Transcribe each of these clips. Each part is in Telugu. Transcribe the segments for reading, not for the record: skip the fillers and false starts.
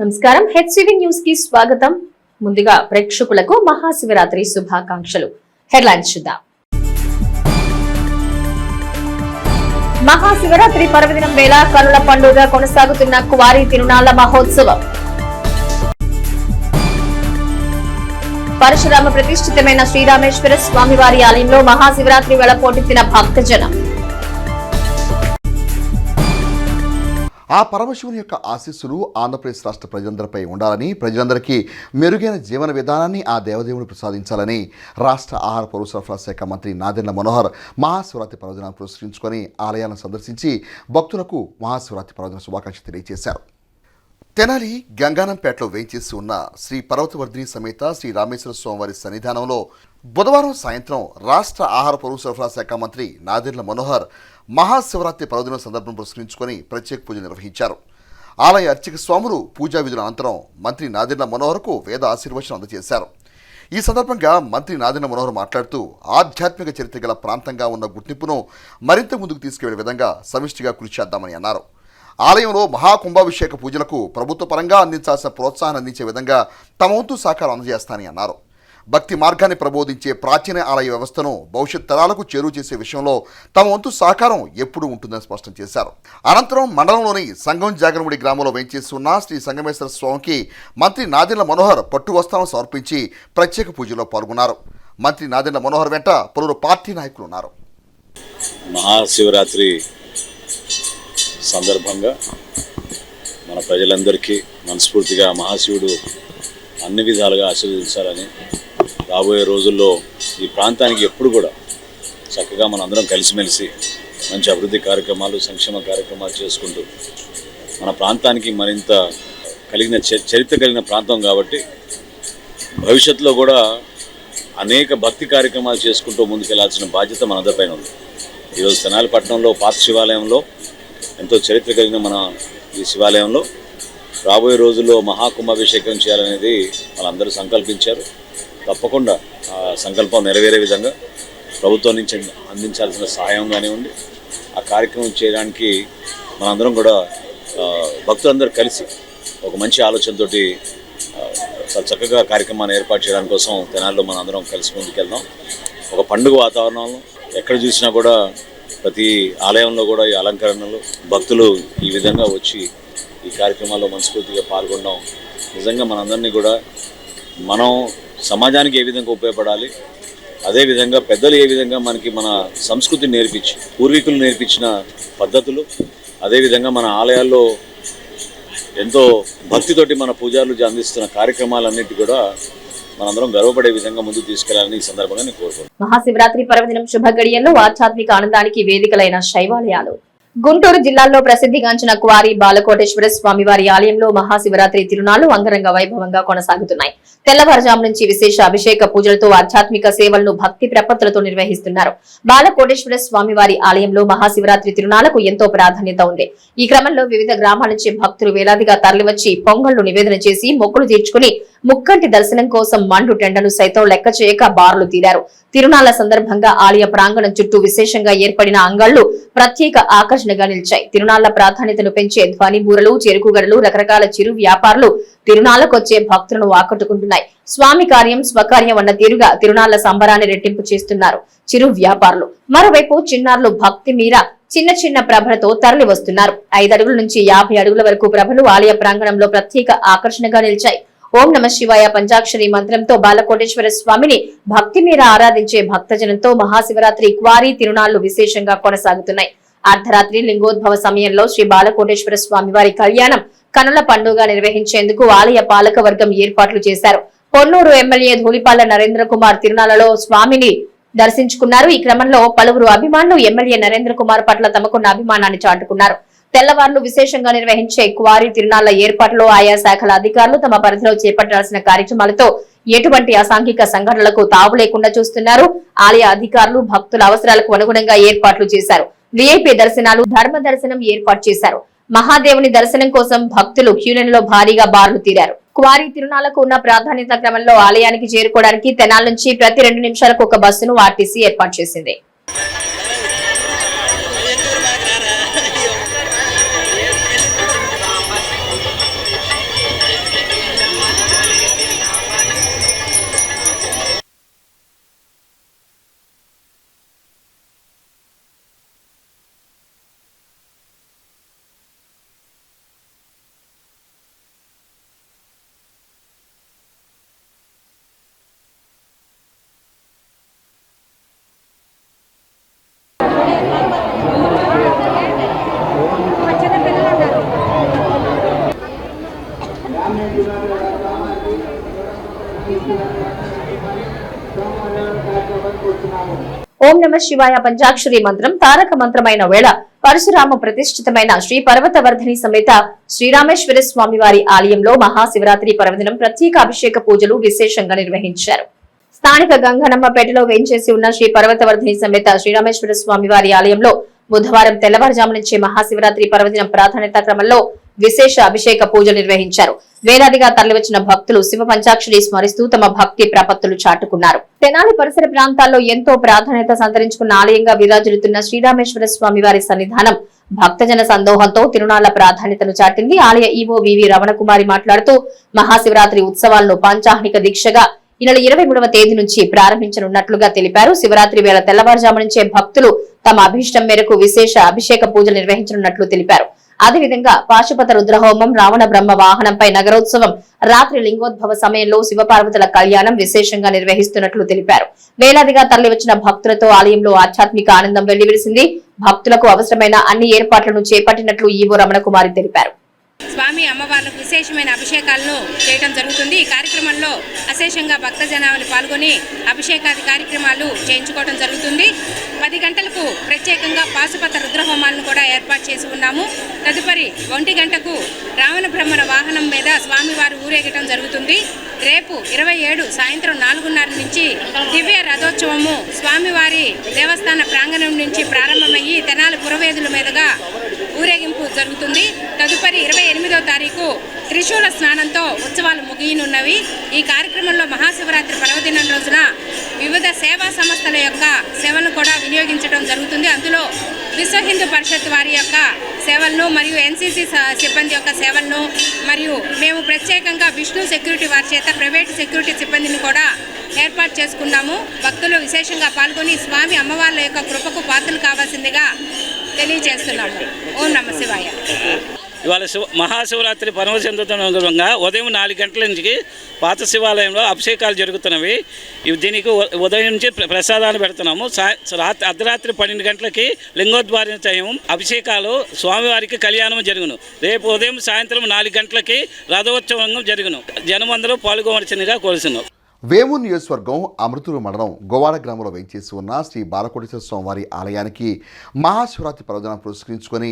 నమస్కారం హెచ్సివి న్యూస్ కి స్వాగతం. ముందుగా ప్రేక్షకులకు మహాశివరాత్రి శుభాకాంక్షలు. హెడ్లైన్స్ చూద్దాం. మహాశివరాత్రి పర్వదినం వేళ కనుల పండుగ కొనసాగుతున్న కువారి తిరునాళ్ల మహోత్సవం. పరశురామ ప్రతిష్ఠితమైన శ్రీరామేశ్వర స్వామివారి ఆలయంలో మహాశివరాత్రి వేళ పోటెత్తిన భక్తజనం. ఆ పరమశివుని యొక్క ఆశీస్సులు ఆంధ్రప్రదేశ్ రాష్ట్ర ప్రజలందరిపై ఉండాలని, ప్రజలందరికీ మెరుగైన జీవన విధానాన్ని ఆ దేవదేవుడు ప్రసాదించాలని రాష్ట్ర ఆహార పౌర సరఫరా శాఖ మంత్రి నాదెండ్ల మనోహర్ మహాశివరాత్రి పర్వదినాన్ని పురస్కరించుకొని ఆలయాలను సందర్శించి భక్తులకు మహాశివరాత్రి పర్వదిన శుభాకాంక్షలు తెలియజేశారు. తెనాలి గంగానంపేటలో వేంచేసి ఉన్న శ్రీ పర్వతవర్ధిని సమేత శ్రీ రామేశ్వర స్వామివారి సన్నిధానంలో బుధవారం సాయంత్రం రాష్ట్ర ఆహార పౌర సరఫరా శాఖ మంత్రి నాదెండ్ల మనోహర్ మహాశివరాత్రి పర్వదినం సందర్భం పురస్కరించుకొని ప్రత్యేక పూజలు నిర్వహించారు. ఆలయ అర్చక స్వాములు పూజా విధుల అనంతరం మంత్రి నాదెండ్ల మనోహర్కు వేద ఆశీర్వచనం అందజేశారు. ఈ సందర్భంగా మంత్రి నాదెండ్ల మనోహర్ మాట్లాడుతూ ఆధ్యాత్మిక చరిత్ర గల ప్రాంతంగా ఉన్న గుర్తింపును మరింత ముందుకు తీసుకువెళ్లే విధంగా సమిష్టిగా కృషి చేద్దామని అన్నారు. ఆలయంలో మహాకుంభాభిషేక పూజలకు ప్రభుత్వ పరంగా అందించాల్సిన ప్రోత్సాహాన్ని అందించే విధంగా తమ వంతు సహకారం అందజేస్తానని అన్నారు. భక్తి మార్గాన్ని ప్రబోధించే ప్రాచీన ఆలయ వ్యవస్థను భవిష్యత్ తరాలకు చేరువ చేసే విషయంలో తమ వంతు సహకారం ఎప్పుడూ ఉంటుందని స్పష్టం చేశారు. అనంతరం మండలంలోని సంగం జాగరముడి గ్రామంలో వేంచేసి ఉన్న శ్రీ సంగమేశ్వర స్వామికి మంత్రి నాదెండ్ల మనోహర్ పట్టు వస్త్రాలను సమర్పించి ప్రత్యేక పూజలో పాల్గొన్నారు. మంత్రి నాదెండ్ల మనోహర్ వెంట పలువురు పార్టీ నాయకులు ఉన్నారు. మహాశివరాత్రి సందర్భంగా మన ప్రజలందరికీ మనస్ఫూర్తిగా మహాశివుడు అన్ని విధాలుగా ఆశీర్వదించాలని, రాబోయే రోజుల్లో ఈ ప్రాంతానికి ఎప్పుడు కూడా చక్కగా మనందరం కలిసిమెలిసి మంచి అభివృద్ధి కార్యక్రమాలు, సంక్షేమ కార్యక్రమాలు చేసుకుంటూ మన ప్రాంతానికి మరింత చరిత్ర కలిగిన ప్రాంతం కాబట్టి భవిష్యత్తులో కూడా అనేక భక్తి కార్యక్రమాలు చేసుకుంటూ ముందుకెళ్లాల్సిన బాధ్యత మనందరిపైన ఉంది. ఈరోజు తెనాలి పట్టణంలో పాత శివాలయంలో ఎంతో చరిత్ర కలిగిన మన ఈ శివాలయంలో రాబోయే రోజుల్లో మహాకుంభాభిషేకం చేయాలనేది వాళ్ళందరూ సంకల్పించారు. తప్పకుండా ఆ సంకల్పం నెరవేరే విధంగా ప్రభుత్వం నుంచి అందించాల్సిన సహాయం కానివ్వండి, ఆ కార్యక్రమం చేయడానికి మనందరం కూడా భక్తులందరూ కలిసి ఒక మంచి ఆలోచనతోటి చక్కగా కార్యక్రమాన్ని ఏర్పాటు చేయడానికి కోసం తెనాలిలో మనందరం కలిసి ముందుకెళ్దాం. ఒక పండుగ వాతావరణంలో ఎక్కడ చూసినా కూడా ప్రతి ఆలయంలో కూడా ఈ అలంకరణలు భక్తులు ఈ విధంగా వచ్చి ఈ కార్యక్రమాల్లో మనస్ఫూర్తిగా పాల్గొనడం నిజంగా మనందరినీ కూడా మనం సమాజానికి ఏ విధంగా ఉపయోగపడాలి, అదేవిధంగా పెద్దలు ఏ విధంగా మనకి మన సంస్కృతిని నేర్పించి పూర్వీకులు నేర్పించిన పద్ధతులు, అదేవిధంగా మన ఆలయాల్లో ఎంతో భక్తితోటి మన పూజారులు అందిస్తున్న కార్యక్రమాలన్నిటి కూడా మనందరం గర్వపడే విధంగా ముందుకు తీసుకెళ్లాలని ఈ సందర్భంగా నేను కోరుకుంటున్నాను. మహాశివరాత్రి పర్వదినం శుభ గడియల్లో ఆధ్యాత్మిక ఆనందానికి వేదికలైన శైవాలయాలు. గుంటూరు జిల్లాలో ప్రసిద్ధిగాంచిన కువారి బాలకోటేశ్వర స్వామివారి ఆలయంలో మహాశివరాత్రి తిరునాళ్లు అంగరంగ వైభవంగా కొనసాగుతున్నాయి. తెల్లవారుజాము నుంచి విశేష అభిషేక పూజలతో ఆధ్యాత్మిక సేవలను భక్తి ప్రపత్తులతో నిర్వహిస్తున్నారు. బాలకోటేశ్వర స్వామివారి ఆలయంలో మహాశివరాత్రి తిరునాళ్లకు ఎంతో ప్రాధాన్యత ఉంది. ఈ క్రమంలో వివిధ గ్రామాల నుంచి భక్తులు వేలాదిగా తరలివచ్చి పొంగళ్లు నివేదన చేసి మొక్కులు తీర్చుకుని ముక్కంటి దర్శనం కోసం మండు టెండను సైతం లెక్క చేయక బారులు తీరారు. తిరునాళ్ల సందర్భంగా ఆలయ ప్రాంగణం చుట్టూ విశేషంగా ఏర్పడిన అంగళ్లు ప్రత్యేక ఆకర్షణగా నిలిచాయి. తిరునాళ్ల ప్రాధాన్యతను పెంచే ధ్వని బూరలు, చెరుకుగడలు, రకరకాల చిరు వ్యాపారులు తిరునాళ్లకొచ్చే భక్తులను ఆకట్టుకుంటున్నాయి. స్వామి కార్యం స్వకార్యం అన్న తీరుగా తిరునాళ్ల సంబరాన్ని రెట్టింపు చేస్తున్నారు చిరు వ్యాపారులు. మరోవైపు చిన్నారులు భక్తి మీర చిన్న చిన్న ప్రభలతో తరలి వస్తున్నారు. 5 అడుగుల నుంచి 50 అడుగుల వరకు ప్రభలు ఆలయ ప్రాంగణంలో ప్రత్యేక ఆకర్షణగా నిలిచాయి. ఓం నమ శివాయ పంచాక్షరి మంత్రంతో బాలకోటేశ్వర స్వామిని భక్తి మీర ఆరాధించే భక్తజనంతో మహాశివరాత్రి క్వారీ తిరునాళ్లు విశేషంగా కొనసాగుతున్నాయి. అర్ధరాత్రి లింగోద్భవ సమయంలో శ్రీ బాలకోటేశ్వర స్వామి వారి కళ్యాణం కనుల పండుగ నిర్వహించేందుకు ఆలయ పాలక వర్గం ఏర్పాట్లు చేశారు. పొన్నూరు ఎమ్మెల్యే ధూళిపాళ్ల నరేంద్ర కుమార్ తిరునాళ్లలో స్వామిని దర్శించుకున్నారు. ఈ క్రమంలో పలువురు అభిమానులు ఎమ్మెల్యే నరేంద్ర కుమార్ పట్ల తమకున్న అభిమానాన్ని చాటుకున్నారు. తెల్లవారులు విశేషంగా నిర్వహించే క్వారీ తిరునాళ్ల ఏర్పాట్లో ఆయా శాఖల అధికారులు తమ పరిధిలో చేపట్టాల్సిన కార్యక్రమాలతో ఎటువంటి అసాంఘిక సంఘటనలకు తావు లేకుండా చూస్తున్నారు. ఆలయ అధికారులు భక్తుల అవసరాలకు అనుగుణంగా ఏర్పాట్లు చేశారు. విఐపి దర్శనాలు, ధర్మ దర్శనం ఏర్పాటు చేశారు. మహాదేవుని దర్శనం కోసం భక్తులు క్యూలైన్లో భారీగా బారులు తీరారు. క్వారీ తిరునాళ్లకు ఉన్న ప్రాధాన్యత క్రమంలో ఆలయానికి చేరుకోవడానికి తెనాలి నుంచి ప్రతి 2 నిమిషాలకు ఒక బస్సును ఆర్టీసీ ఏర్పాటు చేసింది. ఓం నమ శివాయ పంచాక్షరి మంత్రం తారక మంత్రమైన వేళ పరశురామ ప్రతిష్ఠితమైన శ్రీ పర్వతవర్ధని సమేత శ్రీరామేశ్వర స్వామి వారి ఆలయంలో మహాశివరాత్రి పర్వదినం ప్రత్యేక అభిషేక పూజలు విశేషంగా నిర్వహించారు. స్థానిక గంగనమ్మపేటలో వేంచేసి ఉన్న శ్రీ పర్వతవర్ధని సమేత శ్రీరామేశ్వర స్వామి వారి ఆలయంలో బుధవారం తెల్లవారుజాము నుంచి మహాశివరాత్రి పర్వదినం ప్రాధాన్యత క్రమంలో విశేష అభిషేక పూజలు నిర్వహించారు. వేలాదిగా తరలివచ్చిన భక్తులు శివ పంచాక్షరి స్మరిస్తూ తమ భక్తి ప్రపత్తులు చాటుకున్నారు. తెనాలి పరిసర ప్రాంతాల్లో ఎంతో ప్రాధాన్యత సంతరించుకున్న ఆలయంగా విరాజిల్లుతున్న శ్రీరామేశ్వర స్వామి వారి సన్నిధానం భక్తజన సందోహంతో తిరునాళ్ల ప్రాధాన్యతను చాటింది. ఆలయ ఈవో వివి రమణకుమారి మాట్లాడుతూ మహాశివరాత్రి ఉత్సవాలను పంచాహ్నిక దీక్షగా ఈ నెల 23వ తేదీ నుంచి ప్రారంభించనున్నట్లుగా తెలిపారు. శివరాత్రి వేళ తెల్లవారుజాము నుంచే భక్తులు తమ అభిష్టం మేరకు విశేష అభిషేక పూజలు నిర్వహించనున్నట్లు తెలిపారు. అదేవిధంగా పాశుపత రుద్రహోమం, రావణ బ్రహ్మ వాహనంపై నగరోత్సవం, రాత్రి లింగోద్భవ సమయంలో శివపార్వతుల కళ్యాణం విశేషంగా నిర్వహిస్తున్నట్లు తెలిపారు. వేలాదిగా తరలివచ్చిన భక్తులతో ఆలయంలో ఆధ్యాత్మిక ఆనందం వెల్లివిరిసింది. భక్తులకు అవసరమైన అన్ని ఏర్పాట్లను చేపట్టినట్లు ఈవో రమణకుమారి తెలిపారు. స్వామి అమ్మవార్లకు విశేషమైన అభిషేకాలను చేయడం జరుగుతుంది. ఈ కార్యక్రమంలో అశేషంగా భక్తజనాలు పాల్గొని అభిషేకాది కార్యక్రమాలు చేయించుకోవడం జరుగుతుంది. 10 గంటలకు ప్రత్యేకంగా పాశుపత రుద్రహోమాలను కూడా ఏర్పాటు చేసి ఉన్నాము. తదుపరి 1 గంటకు రావణ బ్రహ్మణ వాహనం మీద స్వామివారు ఊరేగటం జరుగుతుంది. రేపు 27 సాయంత్రం 4:30 నుంచి దివ్య రథోత్సవము స్వామివారి దేవస్థాన ప్రాంగణం నుంచి ప్రారంభమయ్యి తెనాలి పురవేదుల మీదుగా ఊరేగింపు జరుగుతుంది. తదుపరి 28వ తారీఖు త్రిశూల స్నానంతో ఉత్సవాలు ముగియనున్నవి. ఈ కార్యక్రమంలో మహాశివరాత్రి పర్వదినం రోజున వివిధ సేవా సంస్థల యొక్క సేవలను కూడా వినియోగించడం జరుగుతుంది. అందులో విశ్వ హిందూ పరిషత్ వారి యొక్క సేవలను మరియు ఎన్సీసీ సిబ్బంది యొక్క సేవలను మరియు మేము ప్రత్యేకంగా విష్ణు సెక్యూరిటీ వారి చేత ప్రైవేట్ సెక్యూరిటీ సిబ్బందిని కూడా ఏర్పాటు చేసుకున్నాము. భక్తులు విశేషంగా పాల్గొని స్వామి అమ్మవార్ల యొక్క కృపకు పాత్రలు కావాల్సిందిగా తెలియజేస్తున్నాము. ఓం నమ శివాయ. ఇవాళ మహాశివరాత్రి పరమశివ సందర్భంగా ఉదయం 4 గంటల నుంచి పాత శివాలయంలో అభిషేకాలు జరుగుతున్నవి. దీనికి ఉదయం నుంచి ప్రసాదాలు పెడుతున్నాము. అర్ధరాత్రి 12 గంటలకి లింగోద్వారం అభిషేకాలు స్వామివారికి కళ్యాణం జరుగును. రేపు ఉదయం సాయంత్రం 4 గంటలకి రథోత్సవం జరుగును. జనమందరూ పాల్గొనవలసిందిగా కోరుతున్నాం. వేమూరు నియోజకవర్గం అమృతూరు మండలం గోవాడ గ్రామంలో వేంచేసి ఉన్న శ్రీ బాలకోటేశ్వర స్వామివారి ఆలయానికి మహాశివరాత్రి పర్వదినాన్ని పురస్కరించుకొని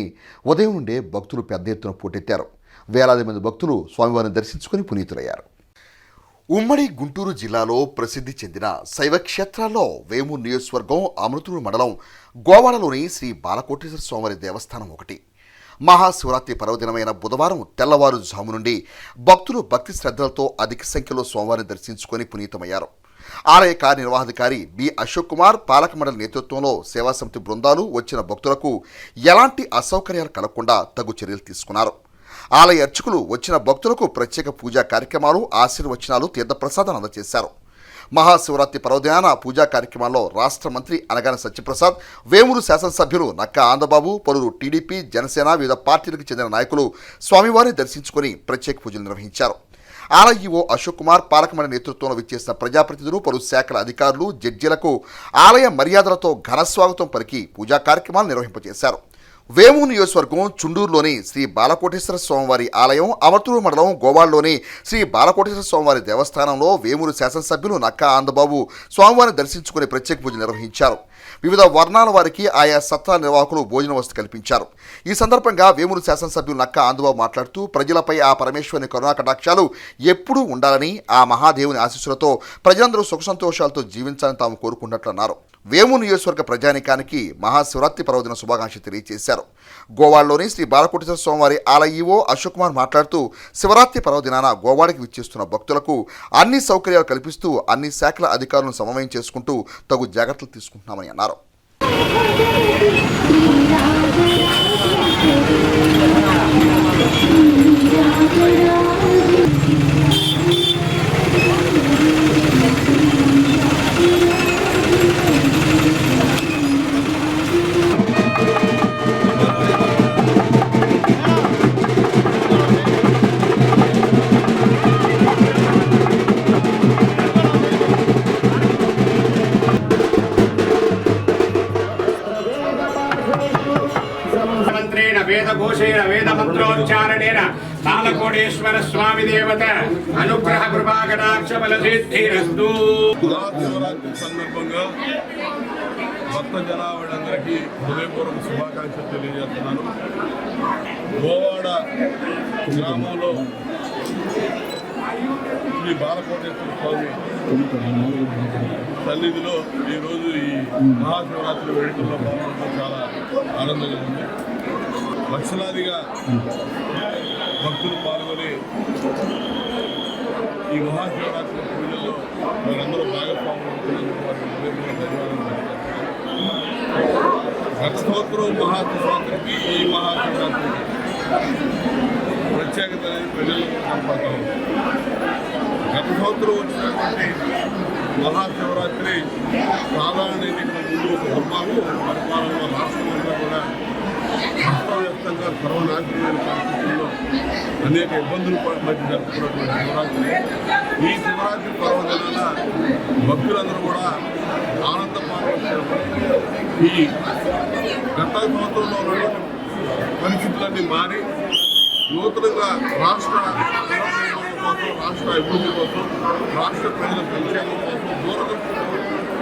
ఉదయం నుండే భక్తులు పెద్ద ఎత్తున పోటెత్తారు. వేలాది మంది భక్తులు స్వామివారిని దర్శించుకొని పునీతులయ్యారు. ఉమ్మడి గుంటూరు జిల్లాలో ప్రసిద్ధి చెందిన శైవ క్షేత్రాల్లో వేమూరు నియోజకవర్గం అమృతూరు మండలం గోవాడలోని శ్రీ బాలకోటేశ్వర స్వామివారి దేవస్థానం ఒకటి. మహాశివరాత్రి పర్వదినమైన బుధవారం తెల్లవారుజాము నుండి భక్తులు భక్తి శ్రద్ధలతో అధిక సంఖ్యలో స్వామివారిని దర్శించుకొని పునీతమయ్యారు. ఆలయ కార్యనిర్వాహాధికారి బి అశోక్ కుమార్, పాలక మండలి నేతృత్వంలో సేవా సమితి బృందాలు వచ్చిన భక్తులకు ఎలాంటి అసౌకర్యాలు కలగకుండా తగు చర్యలు తీసుకున్నారు. ఆలయ అర్చకులు వచ్చిన భక్తులకు ప్రత్యేక పూజా కార్యక్రమాలు, ఆశీర్వచనాలు, తీర్థప్రసాదాలు అందజేశారు. మహాశివరాత్రి పర్వదినాన పూజా కార్యక్రమాల్లో రాష్ట్ర మంత్రి అనగాని సత్యప్రసాద్, వేమూరు శాసనసభ్యులు నక్కా ఆందబాబు, పలువురు టీడీపీ, జనసేన వివిధ పార్టీలకు చెందిన నాయకులు స్వామివారిని దర్శించుకొని ప్రత్యేక పూజలు నిర్వహించారు. ఆలయ ఈవో అశోక్ కుమార్, పాలక మండలి నేతృత్వంలో విచ్చేసిన ప్రజాప్రతినిధులు, పలు శాఖల అధికారులు, జడ్జీలకు ఆలయ మర్యాదలతో ఘనస్వాగతం పలికి పూజా కార్యక్రమాలు నిర్వహింపజేశారు. వేమూరు నియోజకవర్గం చుండూరులోని శ్రీ బాలకోటేశ్వర స్వామివారి ఆలయం, అమర్తూరు మండలం గోవాడలోని శ్రీ బాలకోటేశ్వర స్వామివారి దేవస్థానంలో వేమూరు శాసనసభ్యులు నక్కా ఆందబాబు స్వామివారిని దర్శించుకుని ప్రత్యేక పూజలు నిర్వహించారు. వివిధ వర్ణాల వారికి ఆయా సత్రాల నిర్వాహకులు భోజన వసతి కల్పించారు. ఈ సందర్భంగా వేమూరు శాసనసభ్యులు నక్కా ఆందబాబు మాట్లాడుతూ ప్రజలపై ఆ పరమేశ్వరుని కరుణా కటాక్షాలు ఎప్పుడూ ఉండాలని, ఆ మహాదేవుని ఆశీస్సులతో ప్రజలందరూ సుఖ సంతోషాలతో జీవించాలని తాము కోరుకున్నట్లన్నారు. వేమూరు నియోజకవర్గ ప్రజానికానికి మహాశివరాత్రి పర్వదిన శుభాకాంక్షలు తెలియజేశారు. గోవాడలోని శ్రీ బాలకోటేశ్వర స్వామివారి ఆలయ ఈవో అశోక్ కుమార్ మాట్లాడుతూ శివరాత్రి పర్వదినాన గోవాడకి విచ్చేస్తున్న భక్తులకు అన్ని సౌకర్యాలు కల్పిస్తూ అన్ని శాఖల అధికారులను సమన్వయం చేసుకుంటూ తగు జాగ్రత్తలు తీసుకుంటున్నామని అన్నారు. వేదఘోషేణ వేదమంత్రోచ్చారణేన బాలకోటేశ్వర స్వామి దేవత అనుగ్రహ కృపాకటాక్ష బలసిద్ధిరస్తు. శివరాత్రి సందర్భంగా జనాభాందరికీ హృదయపూర్వక శుభాకాంక్షలు తెలియజేస్తున్నాను. గోవాడ గ్రామంలో శ్రీ బాలకోటేశ్వర స్వామి సన్నిధిలో ఈరోజు ఈ మహాశివరాత్రి వేడుకల్లో పాల్గొనడం చాలా ఆనందంగా ఉంది. లక్షలాదిగా భక్తులు పాల్గొని ఈ మహాశివరాత్రి పూజల్లో వారందరూ భాగస్వాములు అవుతున్నందుకు వారికి ధన్యవాదాలు. గత సంవత్సరం మహాశివరాత్రికి ఈ మహాశివరాత్రికి ప్రత్యేకత అనేది ప్రజల్లో కనపడతా ఉంది. గత సంవత్సరం వచ్చినటువంటి మహాశివరాత్రి సాధారణ ఎన్నికల ముందు ఒక దుర్మార్గం పరిపాలనలో రాష్ట్రమంతా కూడా అస్తవ్యస్తంగా సర్వనాశనమైన పరిస్థితుల్లో అనేక ఇబ్బందులు మధ్య జరుపుకున్నటువంటి శివరాత్రి. ఈ శివరాత్రి పర్వదినాన భక్తులందరూ కూడా ఆనంద పాల్గొన్నారు. ఈ గత సంవత్సరంలో ఉన్నటువంటి పరిస్థితులన్నీ మారి నూతనంగా రాష్ట్ర కోసం, రాష్ట్ర అభివృద్ధి కోసం, రాష్ట్ర ప్రజల సంక్షేమం కోసం దూరదృష్టితో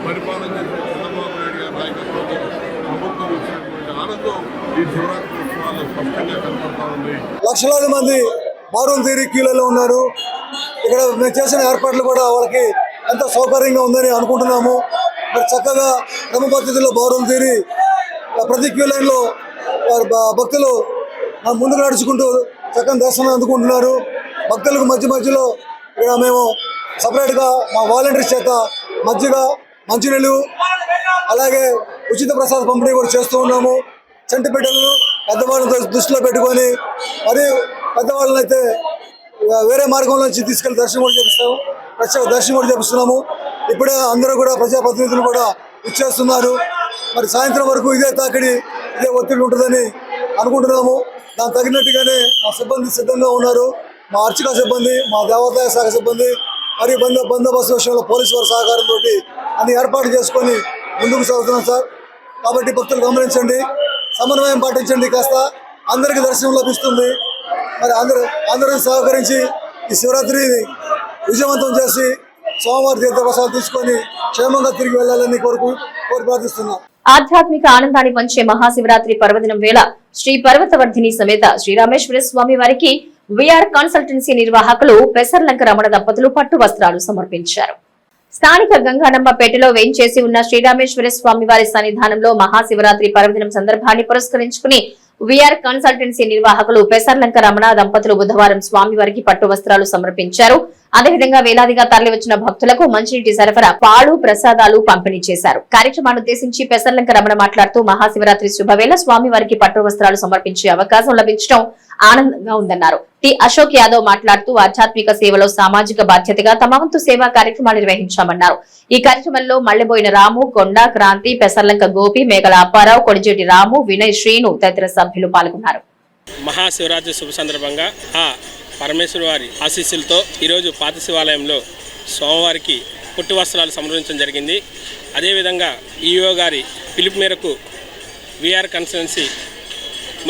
పరిపాలన చేసిన చంద్రబాబు నాయుడు గారి నాయకత్వంలో ప్రభుత్వం వచ్చినటువంటి ఆనందం ఈ శివరాత్రి ఉత్సవాల్లో స్పష్టంగా కనపడతా ఉంది. లక్షలాది మంది బారులు తీరి క్యూలలో ఉన్నారు. ఇక్కడ మేము చేసిన ఏర్పాట్లు కూడా వాళ్ళకి ఎంతో సౌకర్యంగా ఉందని అనుకుంటున్నాము. మరి చక్కగా క్రమ పద్ధతిలో బారులు తీరి ప్రతి క్యూ లైన్లో భక్తులు ముందుకు నడుచుకుంటూ చక్కని దర్శనం అందుకుంటున్నారు. భక్తులకు మధ్యలో ఇక్కడ మేము సపరేట్గా మా వాలంటీర్స్ చేత మజ్జిగ, మంచినీళ్ళు, అలాగే ఉచిత ప్రసాద పంపిణీ కూడా చేస్తూ ఉన్నాము. చంటి బిడ్డలను పెద్దవాళ్ళని దృష్టిలో పెట్టుకొని మరి పెద్దవాళ్ళని అయితే వేరే మార్గంలో నుంచి తీసుకెళ్లి దర్శనం కూడా చేపిస్తాము. ప్రత్యేక దర్శనం కూడా చేపిస్తున్నాము. ఇప్పుడే అందరూ కూడా ప్రజాప్రతినిధులు కూడా ఇచ్చేస్తున్నారు. మరి సాయంత్రం వరకు ఇదే తాకిడి, ఇదే ఒత్తిడి ఉంటుందని అనుకుంటున్నాము. దానికి తగినట్టుగానే మా సిబ్బంది సిద్ధంగా ఉన్నారు. మా అర్చక సిబ్బంది, మా దేవాదాయ శాఖ సిబ్బంది, మరియు బందోబస్తు విషయంలో పోలీసు వారి సహకారంతో అన్ని ఏర్పాట్లు చేసుకొని ముందుకు సాగుతున్నాం సార్. కాబట్టి భక్తులు గమనించండి, సమన్వయం పాటించండి. కాస్త అందరికీ దర్శనం లభిస్తుంది. మరి అందరూ సహకరించి ఈ శివరాత్రిని విజయవంతం చేసి సోమవారి తీర్థ ప్రసాదం తీసుకొని క్షేమంగా తిరిగి వెళ్ళాలని కోరి ప్రార్థిస్తున్నాం. ఆధ్యాత్మిక ఆనందాన్ని పంచే మహాశివరాత్రి పర్వదినం వేళ శ్రీ పర్వతవర్ధిని సమేత శ్రీరామేశ్వర స్వామి వారికి విఆర్ కన్సల్టెన్సీ నిర్వాహకులు పెసర్లంక రమణ దంపతులు పట్టు వస్త్రాలు సమర్పించారు. స్థానిక గంగానమ్మపేటలో వేంచేసి ఉన్న శ్రీరామేశ్వర స్వామి వారి సన్నిధానంలో మహాశివరాత్రి పర్వదినం సందర్భాన్ని పురస్కరించుకుని విఆర్ కన్సల్టెన్సీ నిర్వాహకులు పెసర్లంక రమణ దంపతులు బుధవారం స్వామివారికి పట్టు వస్త్రాలు సమర్పించారు. అదేవిధంగా వేలాదిగా తరలివచ్చిన భక్తులకు మంచినీటి సరఫరా, పాలు, ప్రసాదాలు పంపిణీ చేశారు. కార్యక్రమాన్ని ఉద్దేశించి పెసర్లంక రమణ మాట్లాడుతూ మహాశివరాత్రి శుభవేళ స్వామివారికి పట్టు వస్త్రాలు సమర్పించే అవకాశం లభించడం ఆనందంగా ఉందన్నారు. టి అశోక్ యాదవ్ మాట్లాడుతూ ఆధ్యాత్మిక సేవలో సామాజిక బాధ్యతగా తమ వంతు సేవా కార్యక్రమాలు నిర్వహించామన్నారు. ఈ కార్యక్రమంలో మల్లెబోయిన రాము, కొండ క్రాంతి, పెసర్లంక గోపి, మేఘల అప్పారావు, కొడిజేటి రాము, వినయ్, శ్రీను తదితర సభ్యులు పాల్గొన్నారు. మహాశివరాత్రి శుభ సందర్భంగా ఆ పరమేశ్వర వారి ఆశీస్సులతో ఈరోజు పాత శివాలయంలో స్వామివారికి పుట్టు వస్త్రాలు సమర్పించడం జరిగింది. అదేవిధంగా ఈఓ గారి పిలుపు మేరకు విఆర్ కన్సల్టెన్సీ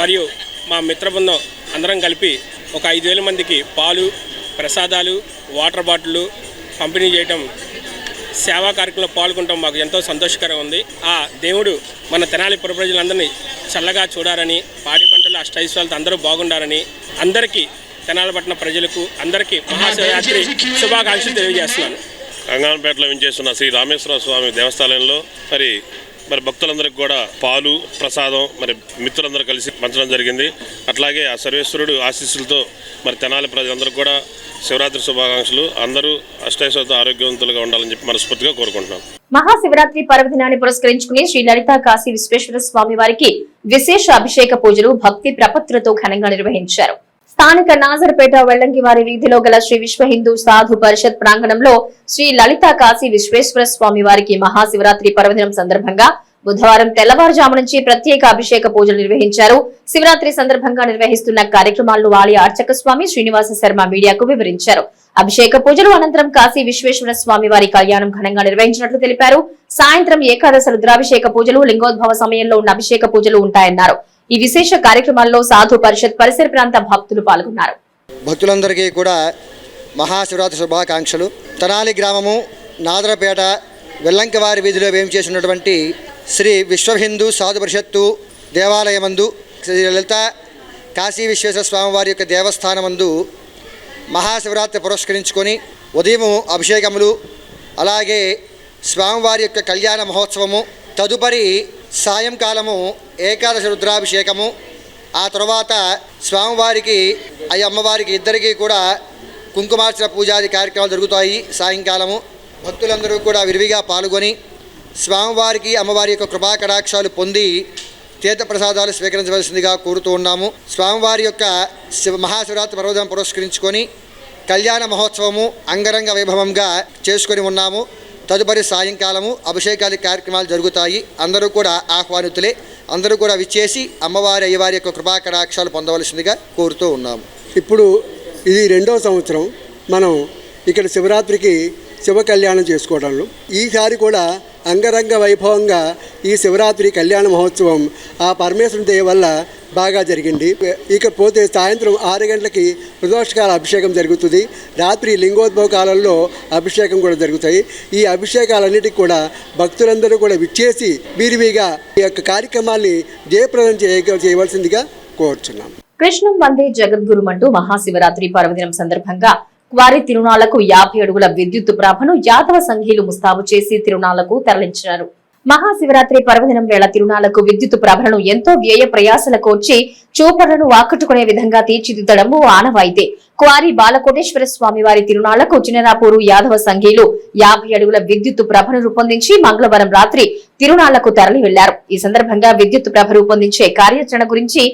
మరియు మా మిత్ర బృందం అందరం కలిపి ఒక 5,000 మందికి పాలు, ప్రసాదాలు, వాటర్ బాటిళ్ళు పంపిణీ చేయటం, సేవా కార్యక్రమంలో పాల్గొనడం మాకు ఎంతో సంతోషకరంగా ఉంది. ఆ దేవుడు మన తెనాలి పుర ప్రజలందరినీ చల్లగా చూడాలని, పాడి పంటలు అష్టైశ్వర్యాలతో అందరూ బాగుండాలని, అందరికీ తెనాలి పట్టణ ప్రజలకు అందరికీ మహాశివరాత్రి శుభాకాంక్షలు తెలియజేస్తున్నాను. గంగానపేటలో వించేస్తున్న శ్రీ రామేశ్వర స్వామి దేవస్థానంలో మరి భక్తులందరికీ కూడా పాలు, ప్రసాదం మరి మిత్రులందరూ కలిసి పంచడం జరిగింది. అట్లాగే ఆ సర్వేశ్వరుడు ఆశీస్సులతో మరి తెనాలి ప్రజలందరికీ కూడా శివరాత్రి శుభాకాంక్షలు. అందరూ అష్టైశ్వర్యంతో ఆరోగ్యవంతులుగా ఉండాలని చెప్పి మనస్ఫూర్తిగా కోరుకుంటున్నాం. మహాశివరాత్రి పర్వదినాన్ని పురస్కరించుకుని శ్రీ లలితా కాశీ విశ్వేశ్వర స్వామి వారికి విశేష అభిషేక పూజలు భక్తి ప్రపత్తులతో ఘనంగా నిర్వహించారు. స్థానిక నాజర్పేట వెల్లంకివారి వీధిలో గల శ్రీ విశ్వ హిందూ సాధు పరిషత్ ప్రాంగణంలో శ్రీ లలితా కాశీ విశ్వేశ్వర స్వామి వారికి మహాశివరాత్రి పర్వదినం సందర్భంగా బుధవారం తెల్లవారుజాము నుంచి ప్రత్యేక అభిషేక పూజలు నిర్వహించారు. శివరాత్రి సందర్భంగా నిర్వహిస్తున్న కార్యక్రమాలను ఆలయ అర్చక స్వామి శ్రీనివాస శర్మ మీడియాకు వివరించారు. అభిషేక పూజలు అనంతరం కాశీ విశ్వేశ్వర స్వామి వారి కళ్యాణం ఘనంగా నిర్వహించినట్లు తెలిపారు. సాయంత్రం ఏకాదశ రుద్రాభిషేక పూజలు, లింగోద్భవ సమయంలో ఉన్న అభిషేక పూజలు ఉంటాయన్నారు. ఈ విశేష కార్యక్రమాల్లో సాధు పరిషత్ పరిసర ప్రాంత భక్తులు పాల్గొన్నారు. భక్తులందరికీ కూడా మహాశివరాత్రి శుభాకాంక్షలు. తెనాలి గ్రామము నాదరపేట వెల్లంకివారి వీధిలో వేంచేసినటువంటి శ్రీ విశ్వ హిందూ సాధు పరిషత్తు దేవాలయమందు శ్రీ లలిత కాశీ విశ్వేశ్వర స్వామివారి యొక్క దేవస్థానమందు మహాశివరాత్రి పురస్కరించుకొని ఉదయం అభిషేకములు, అలాగే స్వామివారి యొక్క కళ్యాణ మహోత్సవము, తదుపరి సాయంకాలము ఏకాదశి రుద్రాభిషేకము, ఆ తర్వాత స్వామివారికి అమ్మవారికి ఇద్దరికీ కూడా కుంకుమార్చన పూజాది కార్యక్రమాలు జరుగుతాయి. సాయంకాలము భక్తులందరూ కూడా విరివిగా పాల్గొని స్వామివారికి అమ్మవారి యొక్క కృపా కటాక్షాలు పొంది తీర్థప్రసాదాలు స్వీకరించవలసిందిగా కోరుతూ ఉన్నాము. స్వామివారి యొక్క మహాశివరాత్రి పర్వదినం పురస్కరించుకొని కళ్యాణ మహోత్సవము అంగరంగ వైభవంగా చేసుకొని ఉన్నాము. తదుపరి సాయంకాలము అభిషేకాల కార్యక్రమాలు జరుగుతాయి. అందరూ కూడా ఆహ్వానితులే. అందరూ కూడా విచ్చేసి అమ్మవారి అయ్యవారి యొక్క కృపా కటాక్షాలు పొందవలసిందిగా కోరుతూ ఉన్నాము. ఇప్పుడు ఇది 2వ సంవత్సరం మనం ఇక్కడ శివరాత్రికి శివ కళ్యాణం చేసుకోవడంలో. ఈసారి కూడా అంగరంగ వైభవంగా ఈ శివరాత్రి కళ్యాణ మహోత్సవం ఆ పరమేశ్వరుని దయ వల్ల బాగా జరిగింది. ఇకపోతే సాయంత్రం 6 గంటలకి ప్రదోషకాల అభిషేకం జరుగుతుంది. రాత్రి లింగోద్భవ కాలంలో అభిషేకం కూడా జరుగుతాయి. ఈ అభిషేకాలన్నిటికీ కూడా భక్తులందరూ కూడా విచ్చేసి వీరివిగా ఈ యొక్క కార్యక్రమాల్ని జయప్రదం చేయవలసిందిగా కోరుచున్నాం. కృష్ణం వందే జగద్గురుమంటూ మహాశివరాత్రి పర్వదినం సందర్భంగా వారి తిరునాళ్లకు 50 అడుగుల విద్యుత్ ప్రభను యాదవ సంఘీలు ముస్తాబు చేసి తిరునాళ్లకు తరలించారు. మహాశివరాత్రి పర్వదినం వేళ తిరునాళ్లకు విద్యుత్ ప్రభలను ఎంతో వ్యయ ప్రయాసల కోర్చి చూపరులను ఆకట్టుకునే విధంగా తీర్చిదిద్దడం ఆనవాయితీ. క్వారీ బాలకోటేశ్వర స్వామి వారి తిరునాళ్లకు చిన్నరాపూరు యాదవ సంఘీలు 50 అడుగుల విద్యుత్ ప్రభను రూపొందించి మంగళవారం రాత్రి తిరునాళ్లకు తరలి వెళ్లారు. ఈ సందర్భంగా విద్యుత్ ప్రభ రూపొందించే కార్యాచరణ గురించి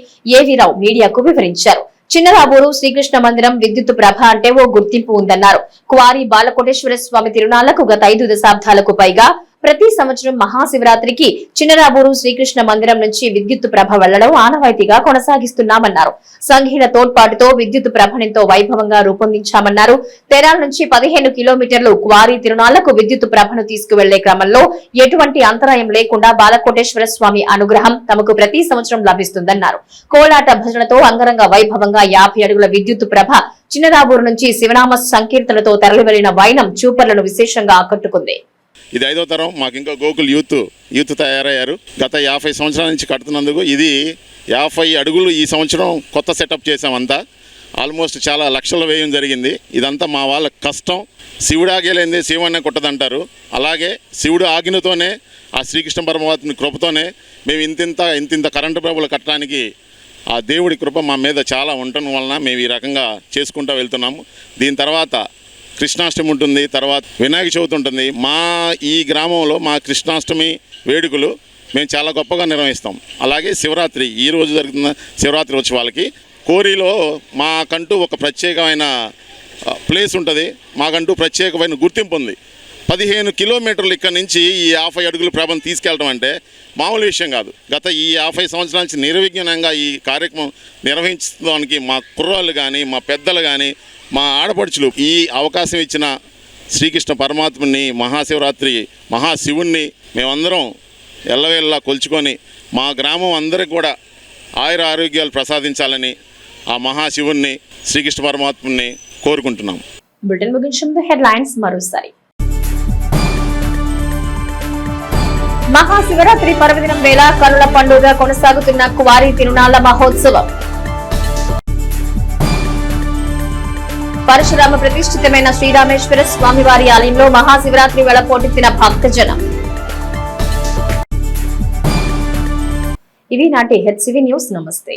ఏవీరావు మీడియాకు వివరించారు. చిన్నరాబూరు శ్రీకృష్ణ మందిరం విద్యుత్ ప్రభ అంటే ఓ గుర్తింపు ఉందన్నారు. క్వారీ బాలకోటేశ్వర స్వామి తిరునాళ్లకు గత 5 దశాబ్దాలకు పైగా ప్రతి సంవత్సరం మహాశివరాత్రికి చిన్నరాబూరు శ్రీకృష్ణ మందిరం నుంచి విద్యుత్ ప్రభ వెళ్లడం ఆనవాయితీగా కొనసాగిస్తున్నామన్నారు. సంఘీల తోడ్పాటుతో విద్యుత్ ప్రభనెంతో వైభవంగా రూపొందించామన్నారు. తెరాల నుంచి 15 కిలోమీటర్లు క్వారీ తిరునాళ్లకు విద్యుత్ ప్రభను తీసుకువెళ్లే క్రమంలో ఎటువంటి అంతరాయం లేకుండా బాలకోటేశ్వర స్వామి అనుగ్రహం తమకు ప్రతి సంవత్సరం లభిస్తుందన్నారు. కోలాట భజనతో అంగరంగ వైభవంగా 50 అడుగుల విద్యుత్ ప్రభ చిన్నరాబూరు నుంచి శివనామ సంకీర్తనతో తరలి వెళ్లిన వైనం చూపర్లను విశేషంగా ఆకట్టుకుంది. ఇది 5వ తరం. మాకు ఇంకా గోకుల్ యూత్ తయారయ్యారు. గత 50 సంవత్సరాల నుంచి కడుతున్నందుకు ఇది 50 అడుగులు ఈ సంవత్సరం కొత్త సెటప్ చేసామంతా. ఆల్మోస్ట్ చాలా లక్షల వ్యయం జరిగింది. ఇదంతా మా వాళ్ళ కష్టం. శివుడు ఆగేలేంది శివన్నే కొట్టదంటారు. అలాగే శివుడు ఆజ్ఞతోనే ఆ శ్రీకృష్ణ పరమాత్మ కృపతోనే మేము ఇంతింత కరెంటు ప్రభులు కట్టడానికి ఆ దేవుడి కృప మా మీద చాలా ఉండటం వలన మేము ఈ రకంగా చేసుకుంటూ వెళ్తున్నాము. దీని తర్వాత కృష్ణాష్టమి ఉంటుంది, తర్వాత వినాయక చవితి ఉంటుంది. మా ఈ గ్రామంలో మా కృష్ణాష్టమి వేడుకలు మేము చాలా గొప్పగా నిర్వహిస్తాం. అలాగే శివరాత్రి ఈరోజు జరుగుతున్న శివరాత్రి ఉత్సవాలకి కోరిలో మాకంటూ ఒక ప్రత్యేకమైన ప్లేస్ ఉంటుంది. మాకంటూ ప్రత్యేకమైన గుర్తింపు ఉంది. 15 కిలోమీటర్లు ఇక్కడ నుంచి ఈ 50 అడుగుల ప్రభను తీసుకెళ్ళడం అంటే మామూలు విషయం కాదు. గత ఈ 50 సంవత్సరాల నుంచి నిర్విఘ్నంగా ఈ కార్యక్రమం నిర్వహించడానికి మా కుర్రాళ్ళు కానీ మా పెద్దలు కానీ మా ఆడపడుచులు ఈ అవకాశం ఇచ్చిన శ్రీకృష్ణ పరమాత్మని మహాశివరాత్రి మహాశివుణ్ణి మేమందరం ఎల్లవేళ్ళలా కొలుచుకొని మా గ్రామం అందరికి కూడా ఆయుర ఆరోగ్యాలు ప్రసాదించాలని ఆ మహాశివుణ్ణి శ్రీకృష్ణ పరమాత్మని కోరుకుంటున్నాం. బులెటిన్ ముగించే హెడ్లైన్స్ మరోసారి. మహాశివరాత్రి పర్వదినం వేళ కనుల పండుగ కొనసాగుతున్న క్వారీ తిరునాళ్ల మహోత్సవం. పరశురామ ప్రతిష్ఠితమైన శ్రీరామేశ్వర స్వామివారి ఆలయంలో మహాశివరాత్రి వేళ పోటెత్తిన భక్తజనం. ఇవి నాటి హెచ్సివి న్యూస్. నమస్తే.